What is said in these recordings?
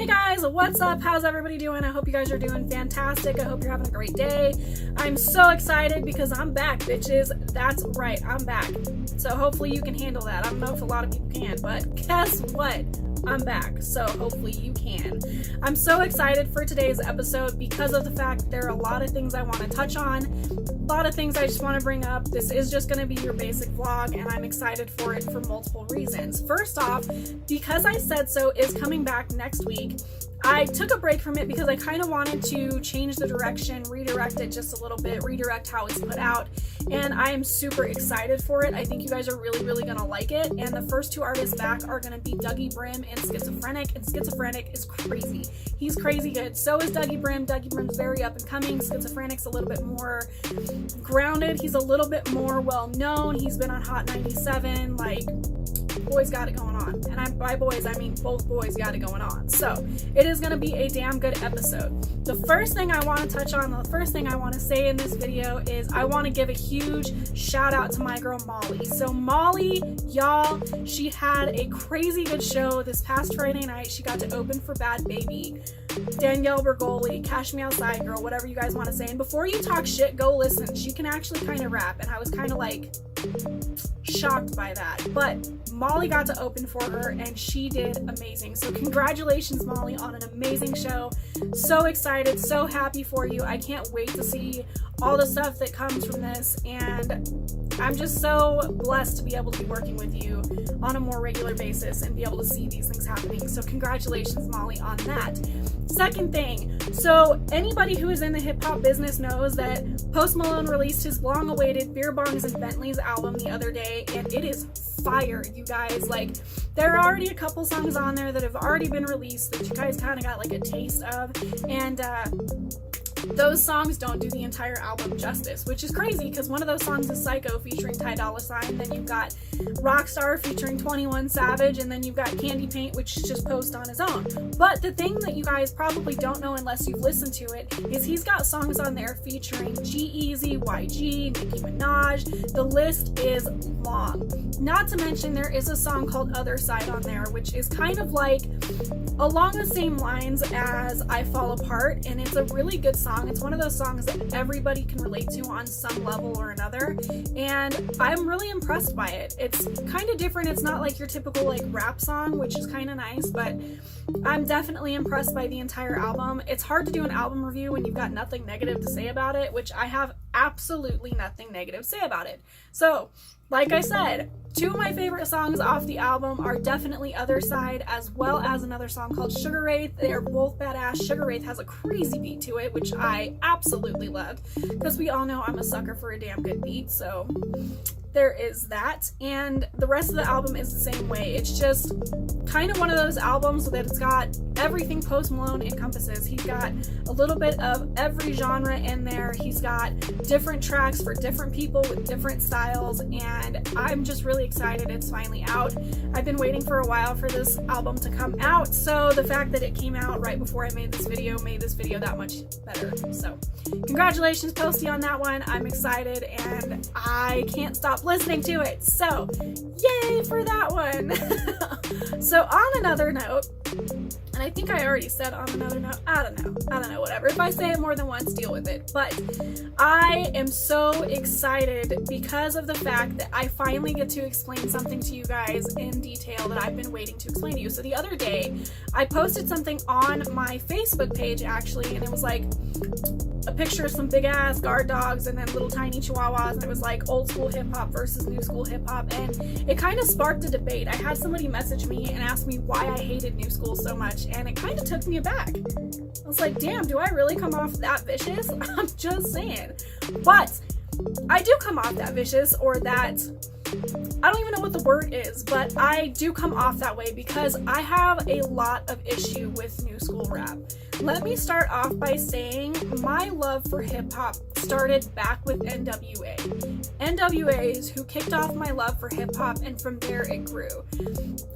Hey guys, what's up? How's everybody doing? I hope you guys are doing fantastic. I hope you're having a great day. I'm so excited because I'm back, bitches. That's right, I'm back. So hopefully you can handle that. I don't know if a lot of people can, but guess what? I'm back, so hopefully you can. I'm so excited for today's episode because of the fact that there are a lot of things I want to touch on, a lot of things I just want to bring up. This is just going to be your basic vlog, and I'm excited for it for multiple reasons. First off, Because I Said So is coming back next week. I took a break from it because I kind of wanted to change the direction, redirect it just a little bit, redirect how it's put out, and I am super excited for it. I think you guys are really gonna like it, and the first two artists back are gonna be Dougie Brim and Schizophrenic, and Schizophrenic is crazy. He's crazy good. So is Dougie Brim. Dougie Brim's very up and coming. Schizophrenic's a little bit more grounded. He's a little bit more well known. He's been on Hot 97, like, boys got it going on. And by boys, I mean both boys got it going on. So it is going to be a damn good episode. The first thing I want to touch on, the first thing I want to say in this video is I want to give a huge shout out to my girl Mollie. So Mollie, y'all, she had a crazy good show this past Friday night. She got to open for Bad Baby, Danielle Bergoli, Cash Me Outside Girl, whatever you guys want to say. And before you talk shit, go listen. She can actually kind of rap, and I was kind of like shocked by that. But Mollie got to open for her and she did amazing. So congratulations, Mollie, on an amazing show. So excited, so happy for you. I can't wait to see all the stuff that comes from this, and I'm just so blessed to be able to be working with you on a more regular basis and be able to see these things happening. So congratulations, Mollie, on that. Second thing, so anybody who is in the hip-hop business knows that Post Malone released his long-awaited Beer Bongs and Bentleys album the other day, and it is fire, you guys. Like, there are already a couple songs on there that have already been released that you guys kind of got like a taste of, and those songs don't do the entire album justice, which is crazy because one of those songs is Psycho featuring Ty Dolla $ign, then you've got Rockstar featuring 21 Savage, and then you've got Candy Paint, which is just Post on his own. But the thing that you guys probably don't know unless you've listened to it is he's got songs on there featuring G-Eazy, YG, Nicki Minaj. The list is long. Not to mention there is a song called Other Side on there, which is kind of like along the same lines as I Fall Apart, and it's a really good song. It's one of those songs that everybody can relate to on some level or another, and I'm really impressed by it. It's kind of different. It's not like your typical like rap song, which is kind of nice, but I'm definitely impressed by the entire album. It's hard to do an album review when you've got nothing negative to say about it, which I have absolutely nothing negative to say about it. So, like I said, two of my favorite songs off the album are definitely Other Side, as well as another song called Sugar Wraith. They are both badass. Sugar Wraith has a crazy beat to it, which I absolutely loved, because we all know I'm a sucker for a damn good beat, so there is that. And the rest of the album is the same way. It's just kind of one of those albums that it's got everything Post Malone encompasses. He's got a little bit of every genre in there. He's got different tracks for different people with different styles, and I'm just really excited it's finally out. I've been waiting for a while for this album to come out, so the fact that it came out right before I made this video that much better. So congratulations, Posty, on that one. I'm excited and I can't stop listening to it, so yay for that one. So on another note, and I think I already said on another note, I don't know, whatever. If I say it more than once, deal with it. But I am so excited because of the fact that I finally get to explain something to you guys in detail that I've been waiting to explain to you. So the other day, I posted something on my Facebook page, actually, and it was like a picture of some big ass guard dogs and then little tiny chihuahuas, and it was like old school hip hop versus new school hip hop, and it kind of sparked a debate. I had somebody message me and ask me why I hated new school so much, and it kind of took me aback. I was like, damn, do I really come off that vicious? I'm just saying. But I do come off that vicious, or that, I don't even know what the word is, but I do come off that way because I have a lot of issue with new school rap. Let me start off by saying my love for hip-hop started back with NWA. NWA is who kicked off my love for hip-hop, and from there it grew.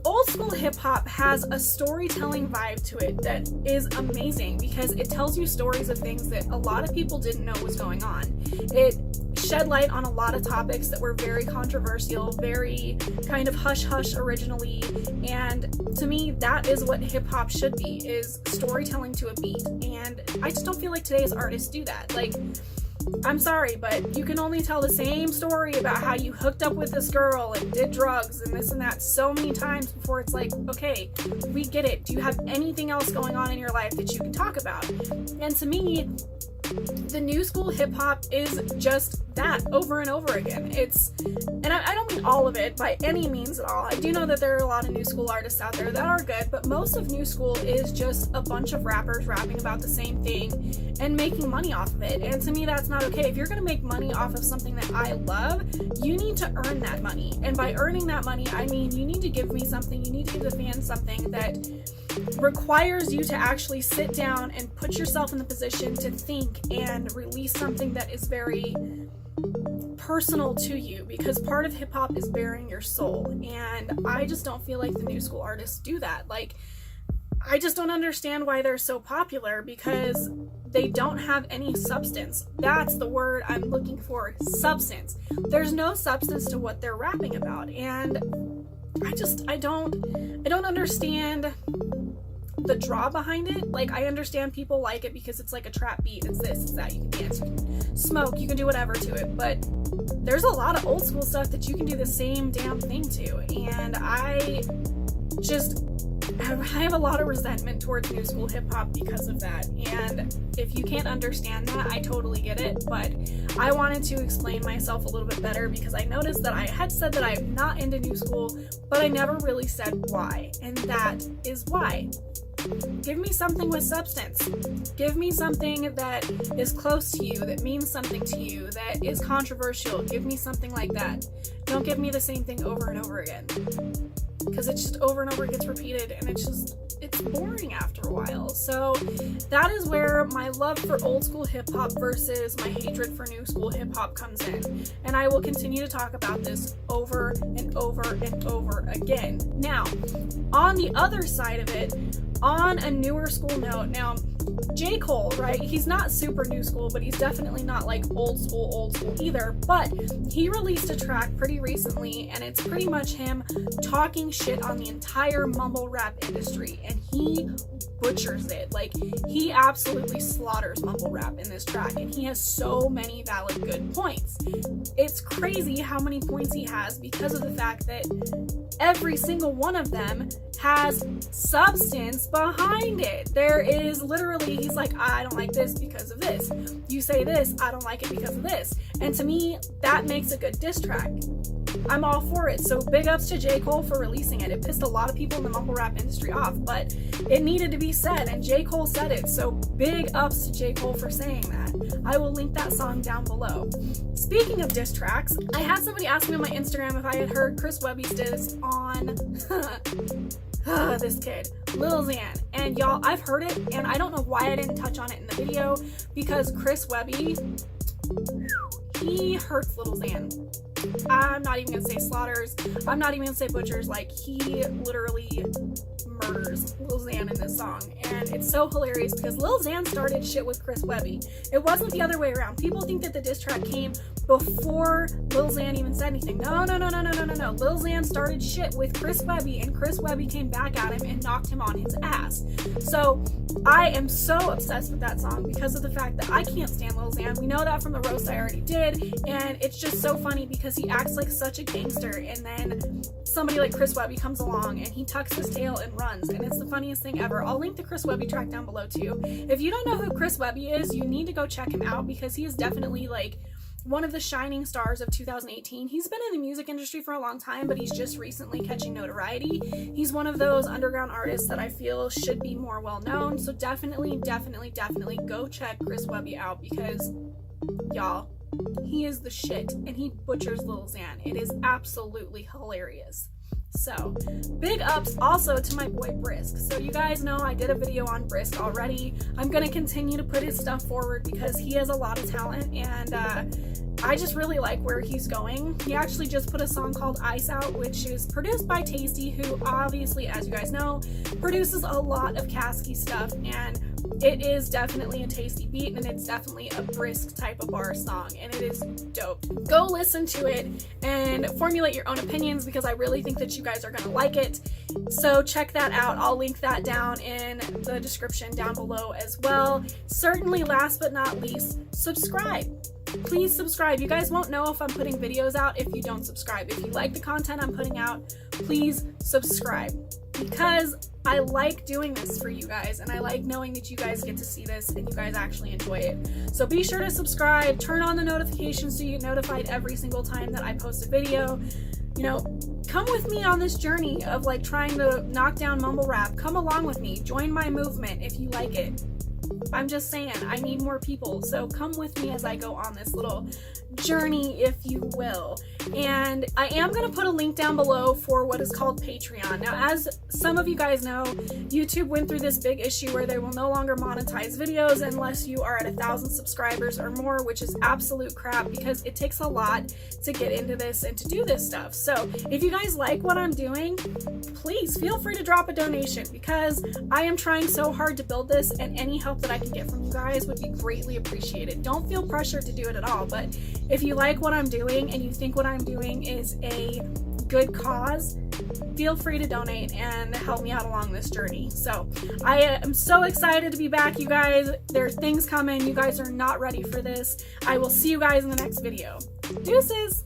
Old school hip-hop has a storytelling vibe to it that is amazing because it tells you stories of things that a lot of people didn't know was going on. It shed light on a lot of topics that were very controversial, very kind of hush-hush originally, and to me, that is what hip-hop should be, is storytelling to a beat, and I just don't feel like today's artists do that. Like, I'm sorry, but you can only tell the same story about how you hooked up with this girl and did drugs and this and that so many times before it's like, okay, we get it. Do you have anything else going on in your life that you can talk about? And to me, the new school hip hop is just that over and over again. And I don't mean all of it by any means at all. I do know that there are a lot of new school artists out there that are good, but most of new school is just a bunch of rappers rapping about the same thing and making money off of it. And to me, that's not okay. If you're going to make money off of something that I love, you need to earn that money. And by earning that money, I mean you need to give me something, you need to give the fans something that requires you to actually sit down and put yourself in the position to think and release something that is very personal to you, because part of hip hop is bearing your soul, and I just don't feel like the new school artists do that. Like, I just don't understand why they're so popular, because they don't have any substance. That's the word I'm looking for, substance. There's no substance to what they're rapping about, and I don't understand the draw behind it. Like, I understand people like it because it's like a trap beat, it's this, it's that, you can dance, you can smoke, you can do whatever to it, but there's a lot of old school stuff that you can do the same damn thing to, and I have a lot of resentment towards new school hip hop because of that. And if you can't understand that, I totally get it, but I wanted to explain myself a little bit better because I noticed that I had said that I'm not into new school, but I never really said why, and that is why. Give me something with substance. Give me something that is close to you, that means something to you, that is controversial. Give me something like that. Don't give me the same thing over and over again, because it's just over and over, it gets repeated, and it's boring after a while. So that is where my love for old school hip hop versus my hatred for new school hip hop comes in, and I will continue to talk about this over and over and over again. Now, on the other side of it, on a newer school note, now J. Cole, right? He's not super new school, but he's definitely not like old school either. But he released a track pretty recently, and it's pretty much him talking shit on the entire mumble rap industry, and he butchers it. Like, he absolutely slaughters mumble rap in this track, and he has so many valid good points. It's crazy how many points he has because of the fact that every single one of them has substance behind it. There is literally, he's like, I don't like this because of this. You say this, I don't like it because of this. And to me, that makes a good diss track. I'm all for it. So big ups to J. Cole for releasing it. It pissed a lot of people in the mumble rap industry off, but it needed to be said, and J. Cole said it. So big ups to J. Cole for saying that. I will link that song down below. Speaking of diss tracks, I had somebody ask me on my Instagram if I had heard Chris Webby's diss on this kid, Lil Xan. And y'all, I've heard it, and I don't know why I didn't touch on it in the video, because Chris Webby, he hurts Lil Xan. I'm not even gonna say slaughters, I'm not even gonna say butchers. Like, he literally murders Lil Xan in this song, and it's so hilarious because Lil Xan started shit with Chris Webby. It wasn't the other way around. People think that the diss track came before Lil Xan even said anything. No. Lil Xan started shit with Chris Webby, and Chris Webby came back at him and knocked him on his ass. So I am so obsessed with that song because of the fact that I can't stand Lil Xan. We know that from the roast I already did, and it's just so funny because he acts like such a gangster, and then somebody like Chris Webby comes along and he tucks his tail and runs, and it's the funniest thing ever. I'll link the Chris Webby track down below too. If you don't know who Chris Webby is, you need to go check him out because he is definitely like one of the shining stars of 2018. He's been in the music industry for a long time, but he's just recently catching notoriety. He's one of those underground artists that I feel should be more well known. So definitely go check Chris Webby out because, y'all, he is the shit, and he butchers Lil Xan. It is absolutely hilarious. So big ups also to my boy Brisk. So you guys know I did a video on Brisk already. I'm gonna continue to put his stuff forward because he has a lot of talent, and I just really like where he's going. He actually just put a song called Ice Out, which is produced by Tasty, who obviously, as you guys know, produces a lot of Caskey stuff, and it is definitely a tasty beat, and it's definitely a brisk type of bar song, and it is dope. Go listen to it and formulate your own opinions, because I really think that you guys are gonna like it. So check that out. I'll link that down in the description down below as well. Certainly, last but not least, subscribe. Please subscribe. You guys won't know if I'm putting videos out if you don't subscribe. If you like the content I'm putting out, please subscribe, because I like doing this for you guys, and I like knowing that you guys get to see this and you guys actually enjoy it. So be sure to subscribe, turn on the notifications so you get notified every single time that I post a video. You know, come with me on this journey of like trying to knock down mumble rap. Come along with me. Join my movement if you like it. I'm just saying, I need more people, so come with me as I go on this little journey, if you will. And I am going to put a link down below for what is called Patreon. Now, as some of you guys know, YouTube went through this big issue where they will no longer monetize videos unless you are at 1,000 subscribers or more, which is absolute crap, because it takes a lot to get into this and to do this stuff. So if you guys like what I'm doing, please feel free to drop a donation, because I am trying so hard to build this, and any help that I can get from you guys would be greatly appreciated. Don't feel pressured to do it at all, but if you like what I'm doing and you think what I'm doing is a good cause, feel free to donate and help me out along this journey. So I am so excited to be back, you guys. There are things coming. You guys are not ready for this. I will see you guys in the next video. Deuces!